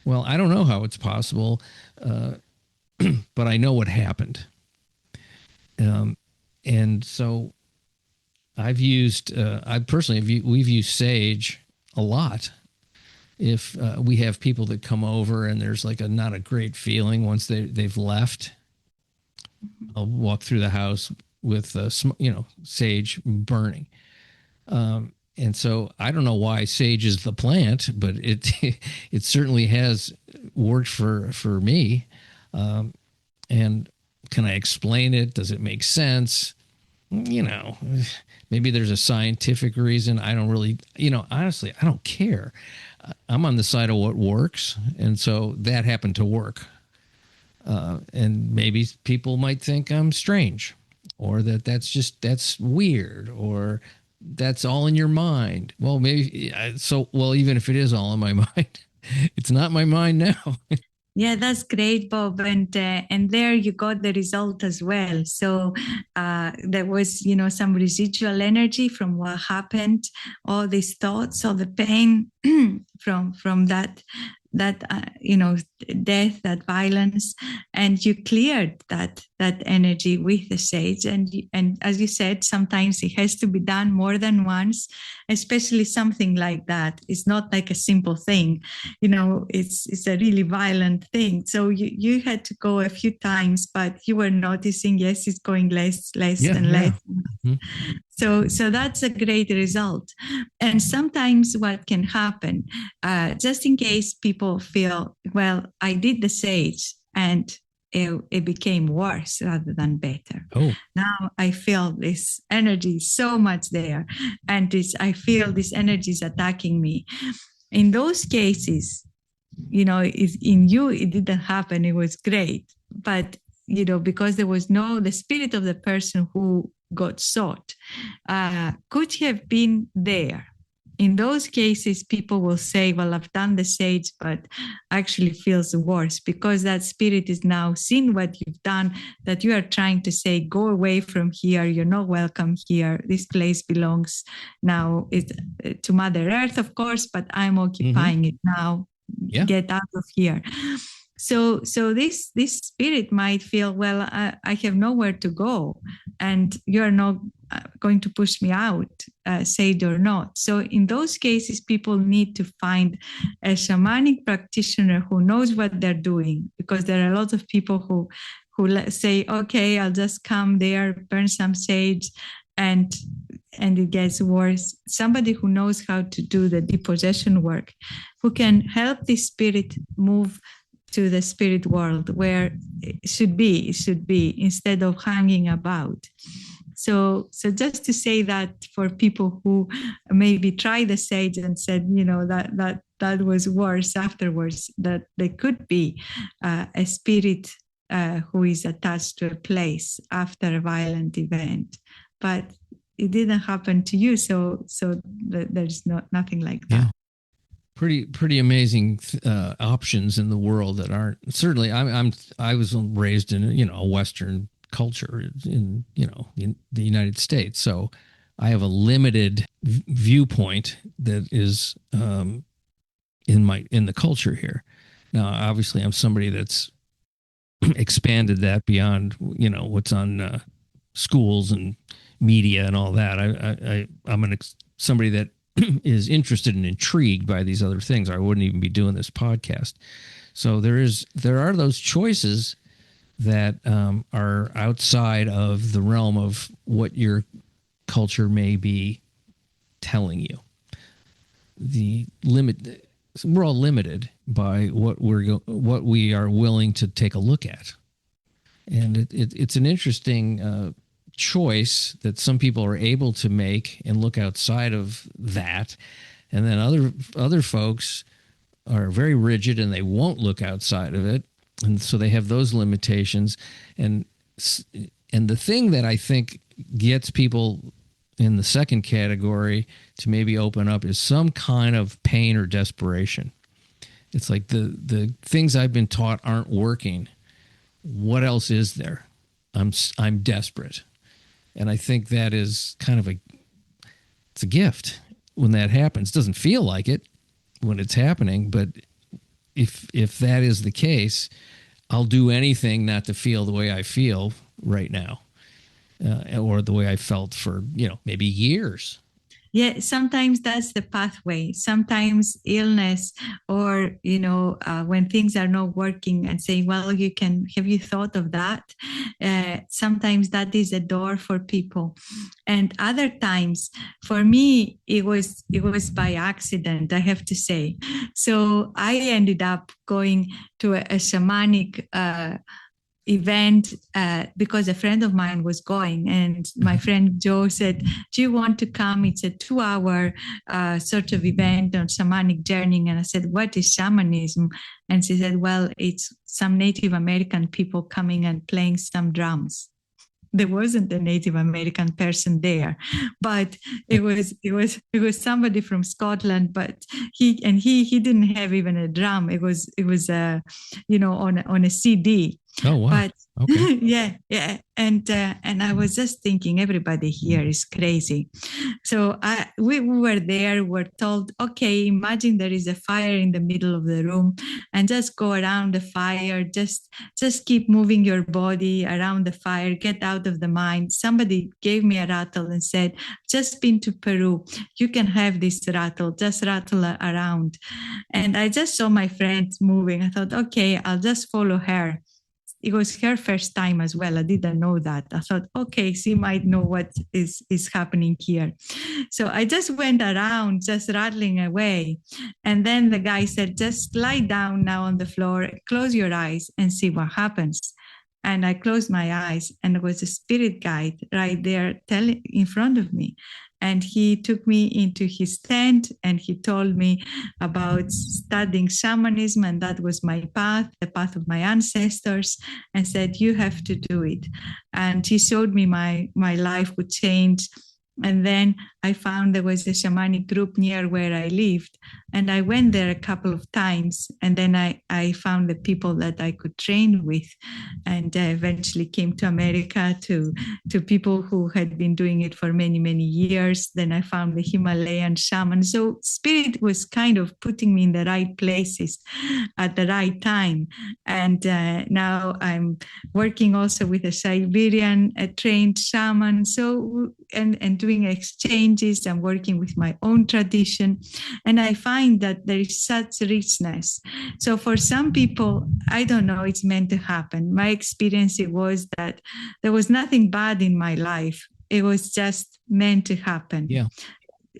Well, I don't know how it's possible, but I know what happened. And so we've used sage a lot. If we have people that come over and there's like not a great feeling once they've left, I'll walk through the house with sage burning. And so I don't know why sage is the plant, but it certainly has worked for me. And can I explain it? Does it make sense? Maybe there's a scientific reason. I don't really, honestly, I don't care. I'm on the side of what works. And so that happened to work. And maybe people might think I'm strange, or that's weird, or that's all in your mind. Well, maybe even if it is all in my mind, it's not my mind now. Yeah, that's great, Bob. And there you got the result as well. So there was, some residual energy from what happened, all these thoughts, all the pain from that death, that violence, and you cleared that energy with the sage. And as you said, sometimes it has to be done more than once, especially something like that. It's not like a simple thing, it's a really violent thing. So you had to go a few times, but you were noticing, yes, it's going less and less. Mm-hmm. So that's a great result. And sometimes what can happen, just in case people feel, well, I did the sage and it became worse rather than better. Oh. Now I feel this energy so much there, and I feel this energy is attacking me. In those cases, in you, it didn't happen. It was great. But, because there was the spirit of the person who got sought could have been there. In those cases, people will say, well, I've done the sage, but actually feels worse because that spirit is now seen what you've done, that you are trying to say, go away from here. You're not welcome here. This place belongs now to Mother Earth, of course, but I'm occupying it now. Yeah. Get out of here. So this spirit might feel, well, I have nowhere to go, and you're not going to push me out, sage or not. So in those cases, people need to find a shamanic practitioner who knows what they're doing, because there are a lot of people who say, okay, I'll just come there, burn some sage, and it gets worse. Somebody who knows how to do the depossession work, who can help the spirit move to the spirit world where it should be instead of hanging about. So just to say that for people who maybe tried the sage and said, that was worse afterwards, that there could be a spirit who is attached to a place after a violent event, but it didn't happen to you. So there's nothing like that. Yeah. Pretty amazing options in the world that aren't certainly. I was raised in a Western culture in the United States, so I have a limited viewpoint that is in the culture here. Now, obviously, I'm somebody that's expanded that beyond what's on schools and media and all that. I'm somebody that is interested and intrigued by these other things, or I wouldn't even be doing this podcast. So there are those choices that are outside of the realm of what your culture may be telling you. We're all limited by what we are willing to take a look at, and it's an interesting choice that some people are able to make and look outside of that, and then other folks are very rigid and they won't look outside of it, and so they have those limitations. And the thing that I think gets people in the second category to maybe open up is some kind of pain or desperation. It's like the things I've been taught aren't working. What else is there? I'm desperate. And I think that is kind of it's a gift when that happens. It doesn't feel like it when it's happening, but if that is the case, I'll do anything not to feel the way I feel right now, or the way I felt for maybe years. Yeah, sometimes that's the pathway. Sometimes illness, or when things are not working, and saying, well, have you thought of that? Sometimes that is a door for people. And other times, for me, it was by accident, I have to say. So I ended up going to a shamanic event because a friend of mine was going, and my friend Joe said, do you want to come? It's a 2-hour sort of event on shamanic journeying. And I said, what is shamanism? And she said, well, it's some Native American people coming and playing some drums. There wasn't a Native American person there, but it was somebody from Scotland. But he didn't have even a drum. It was on a CD. Oh wow! But okay. yeah, and I was just thinking, everybody here is crazy. So we were there. We're told, okay, imagine there is a fire in the middle of the room, and just go around the fire. Just keep moving your body around the fire. Get out of the mind. Somebody gave me a rattle and said, just been to Peru. You can have this rattle. Just rattle around. And I just saw my friend moving. I thought, okay, I'll just follow her. It was her first time as well. I didn't know that. I thought, okay, she might know what is happening here. So I just went around, just rattling away. And then the guy said, just lie down now on the floor, close your eyes and see what happens. And I closed my eyes, and there was a spirit guide right there in front of me. And he took me into his tent, and he told me about studying shamanism, and that was my path, the path of my ancestors, and said, you have to do it. And he showed me my life would change. And then I found there was a shamanic group near where I lived, and I went there a couple of times. And then I found the people that I could train with, and eventually came to America to people who had been doing it for many, many years. Then I found the Himalayan shaman. So spirit was kind of putting me in the right places at the right time. And now I'm working also with a Siberian trained shaman. So and doing exchanges. I'm working with my own tradition, and I find that there is such richness. So for some people, I don't know, it's meant to happen. My experience was that there was nothing bad in my life. It was just meant to happen. Yeah.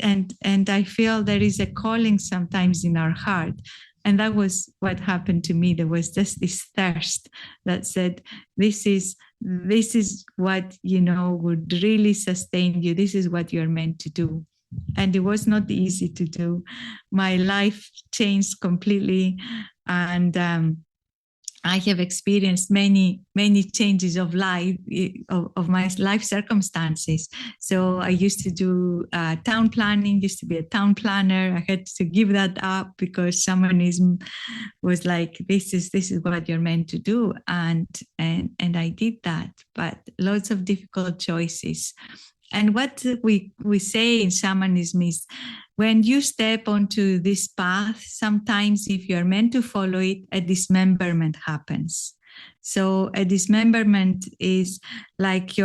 And I feel there is a calling sometimes in our heart And that was what happened to me. There was just this thirst that said, this is what, would really sustain you. This is what you're meant to do. And it was not easy to do. My life changed completely. And I have experienced many, many changes of life, of my life circumstances. So I used to do town planning, used to be a town planner. I had to give that up because shamanism was like, this is what you're meant to do. And I did that, but lots of difficult choices. And what we say in shamanism is, when you step onto this path, sometimes if you're meant to follow it, a dismemberment happens. So a dismemberment is like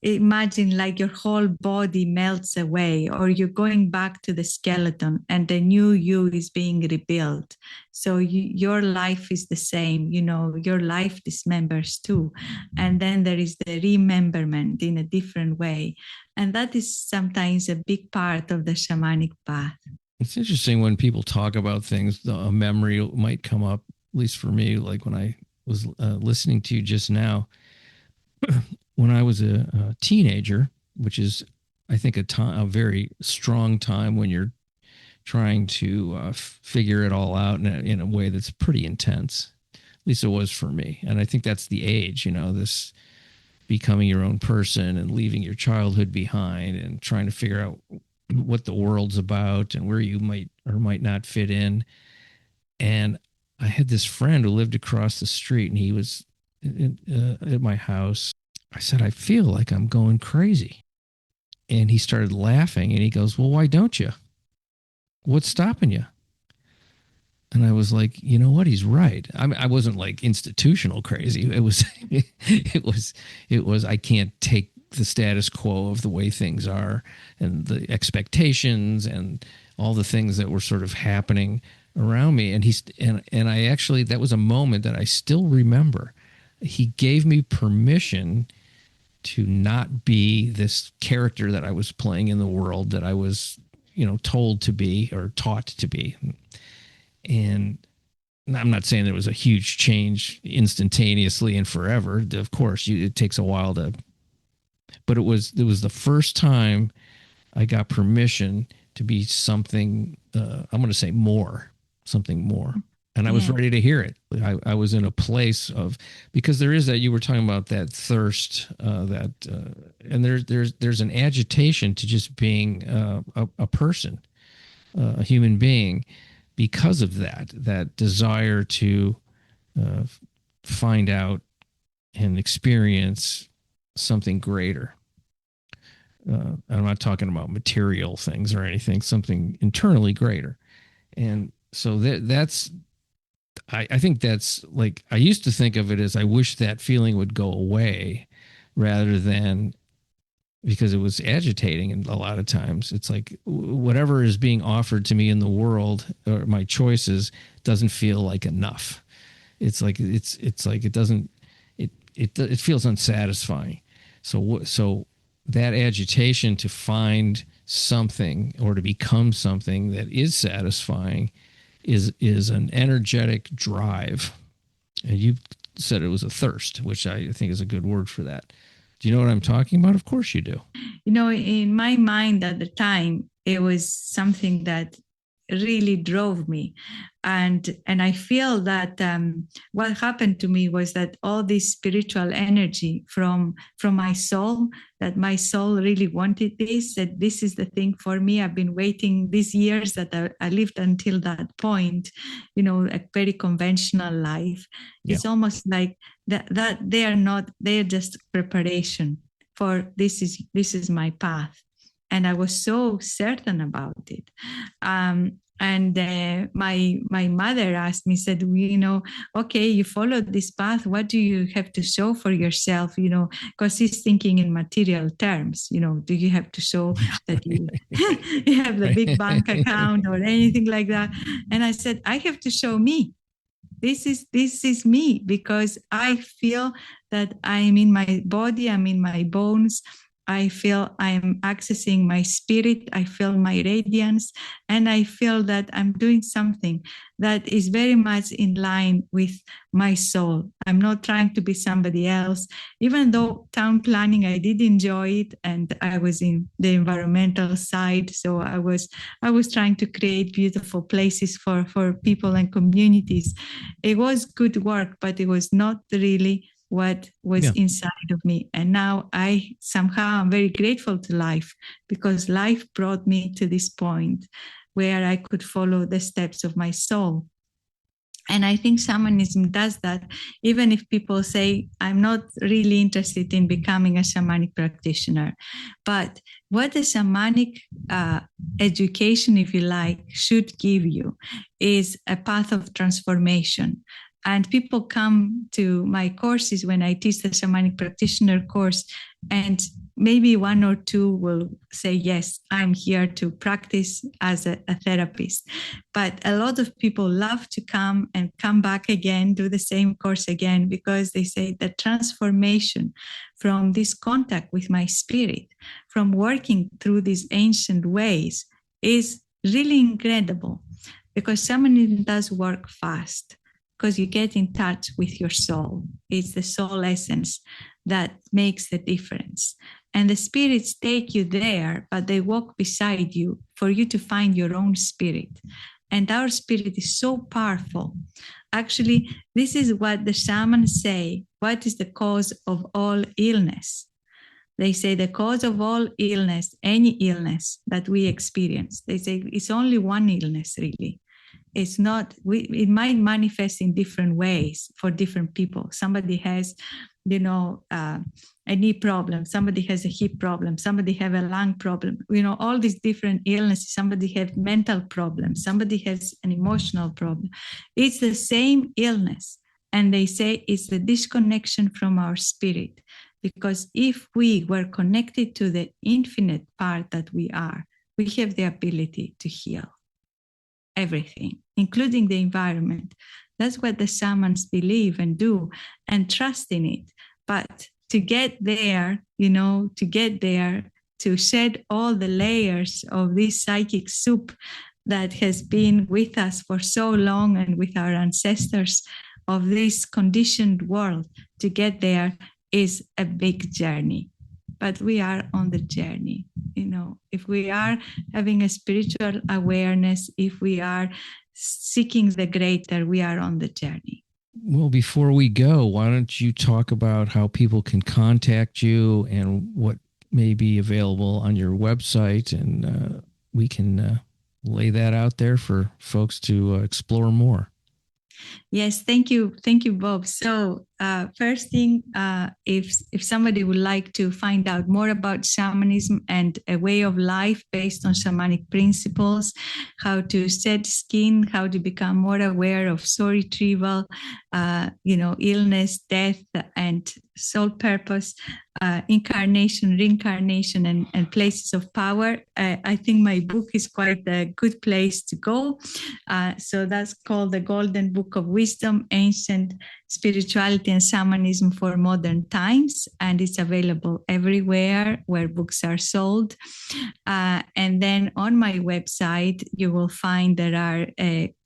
imagine like your whole body melts away, or you're going back to the skeleton and the new you is being rebuilt. So your life is the same, your life dismembers too. And then there is the rememberment in a different way. And that is sometimes a big part of the shamanic path. It's interesting when people talk about things, a memory might come up, at least for me, like when I was listening to you just now. When I was a teenager, which is, I think, a very strong time when you're trying to figure it all out in a way that's pretty intense. At least it was for me. And I think that's the age, this becoming your own person and leaving your childhood behind and trying to figure out what the world's about and where you might or might not fit in. And I had this friend who lived across the street, and he was at my house. I said, I feel like I'm going crazy. And he started laughing, and he goes, well, why don't you? What's stopping you? And I was like, you know what? He's right. I wasn't like institutional crazy. It was, I can't take the status quo of the way things are and the expectations and all the things that were sort of happening around me. And I actually, that was a moment that I still remember. He gave me permission to not be this character that I was playing in the world that I was, told to be or taught to be. And I'm not saying there was a huge change instantaneously and forever. Of course, it takes a while but it was the first time I got permission to be something, I'm going to say something more. And I was ready to hear it. I was in a place of, because there is that, you were talking about that thirst, and there's an agitation to just being a person, a human being, because of that desire to find out and experience something greater. I'm not talking about material things or anything, something internally greater. And so that's, I think that's like, I used to think of it as I wish that feeling would go away, rather than, because it was agitating. And a lot of times it's like whatever is being offered to me in the world or my choices doesn't feel like enough. It's like, it's like, it feels unsatisfying. So that agitation to find something or to become something that is satisfying is an energetic drive. And you said it was a thirst, which I think is a good word for that. Do you know what I'm talking about? Of course you do. In my mind at the time, it was something that really drove me. And I feel that what happened to me was that all this spiritual energy from my soul, that my soul really wanted this, that this is the thing for me. I've been waiting these years that I lived until that point, a very conventional life. Yeah. It's almost like that they're just preparation for this is my path. And I was so certain about it. And my mother asked me, said, okay, you followed this path. What do you have to show for yourself? Because he's thinking in material terms. Do you have to show that you have the big bank account or anything like that? And I said, I have to show me. This is me, because I feel that I'm in my body, I'm in my bones. I feel I am accessing my spirit. I feel my radiance, and I feel that I'm doing something that is very much in line with my soul. I'm not trying to be somebody else. Even though town planning, I did enjoy it, and I was in the environmental side, so I was trying to create beautiful places for people and communities. It was good work, but it was not really what was inside of me. And now I'm very grateful to life, because life brought me to this point where I could follow the steps of my soul. And I think shamanism does that, even if people say, I'm not really interested in becoming a shamanic practitioner. But what a shamanic education, if you like, should give you is a path of transformation. And people come to my courses when I teach the shamanic practitioner course, and maybe one or two will say, yes, I'm here to practice as a therapist. But a lot of people love to come and come back again, do the same course again, because they say the transformation from this contact with my spirit, from working through these ancient ways, is really incredible. Because shamanism does work fast, because you get in touch with your soul. It's the soul essence that makes the difference. And the spirits take you there, but they walk beside you for you to find your own spirit. And our spirit is so powerful. Actually, this is what the shamans say. What is the cause of all illness? They say the cause of all illness, any illness that we experience, they say it's only one illness, really. It's not, it might manifest in different ways for different people. Somebody has, a knee problem. Somebody has a hip problem. Somebody have a lung problem. All these different illnesses. Somebody have mental problems. Somebody has an emotional problem. It's the same illness. And they say it's the disconnection from our spirit. Because if we were connected to the infinite part that we are, we have the ability to heal everything, including the environment. That's what the shamans believe and do, and trust in it. But to get there, to shed all the layers of this psychic soup that has been with us for so long and with our ancestors of this conditioned world, to get there is a big journey. But we are on the journey. If we are having a spiritual awareness, if we are seeking the greater, we are on the journey. Well, before we go, why don't you talk about how people can contact you and what may be available on your website, and we can lay that out there for folks to explore more. Yes, thank you, Bob. So first thing, if somebody would like to find out more about shamanism and a way of life based on shamanic principles, how to shed skin, how to become more aware of soul retrieval, illness, death, and soul purpose, incarnation, reincarnation, and places of power, I think my book is quite a good place to go. So that's called The Golden Book of Wisdom, Ancient Spirituality and Shamanism for Modern Times, and it's available everywhere where books are sold. And then on my website, you will find there are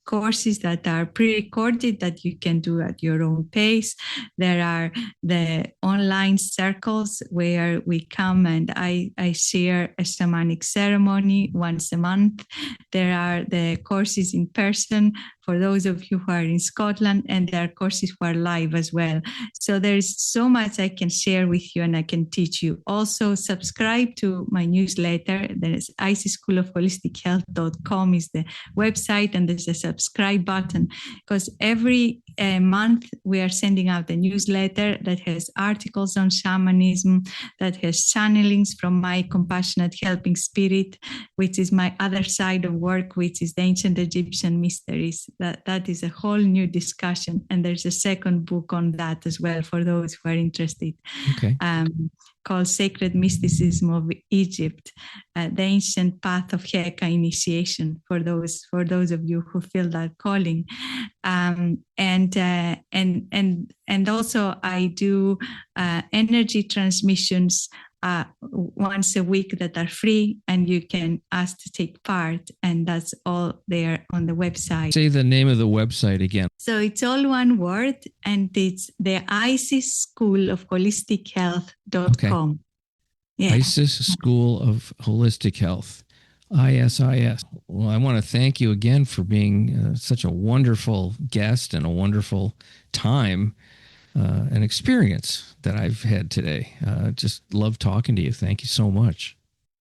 courses that are pre-recorded that you can do at your own pace. There are the online circles where we come and I share a shamanic ceremony once a month. There are the courses in person for those of you who are in Scotland, and there are courses who are live as well. So there's so much I can share with you and I can teach you. Also, subscribe to my newsletter. There's iceschoolofholistichealth.com is the website, and there's a subscribe button, because every month we are sending out a newsletter that has articles on shamanism, that has channelings from my compassionate helping spirit, which is my other side of work, which is the ancient Egyptian mysteries. That is a whole new discussion, and there's a second book on that as well for those who are interested. Okay. Called Sacred Mysticism of Egypt, the ancient path of Heka initiation for those of you who feel that calling. And also I do energy transmissions once a week that are free, and you can ask to take part. And that's all there on the website. Say the name of the website again. So it's all one word, and it's the ISIS School of Holistic Health.com. Okay. Yeah. ISIS School of Holistic Health. ISIS. Well, I want to thank you again for being such a wonderful guest and a wonderful time and experience that I've had today. Just love talking to you. Thank you so much.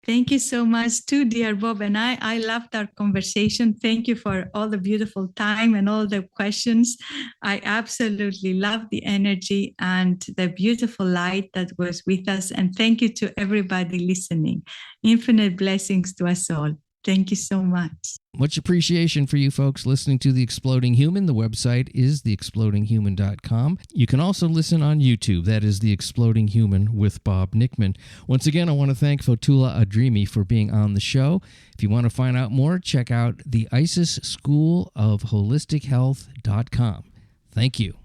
Thank you so much too, dear Bob. And I loved our conversation. Thank you for all the beautiful time and all the questions. I absolutely love the energy and the beautiful light that was with us. And thank you to everybody listening. Infinite blessings to us all. Thank you so much. Much appreciation for you folks listening to The Exploding Human. The website is theexplodinghuman.com. You can also listen on YouTube. That is The Exploding Human with Bob Nickman. Once again, I want to thank Fotoula Adrimi for being on the show. If you want to find out more, check out the ISIS School of Holistic Health.com. Thank you.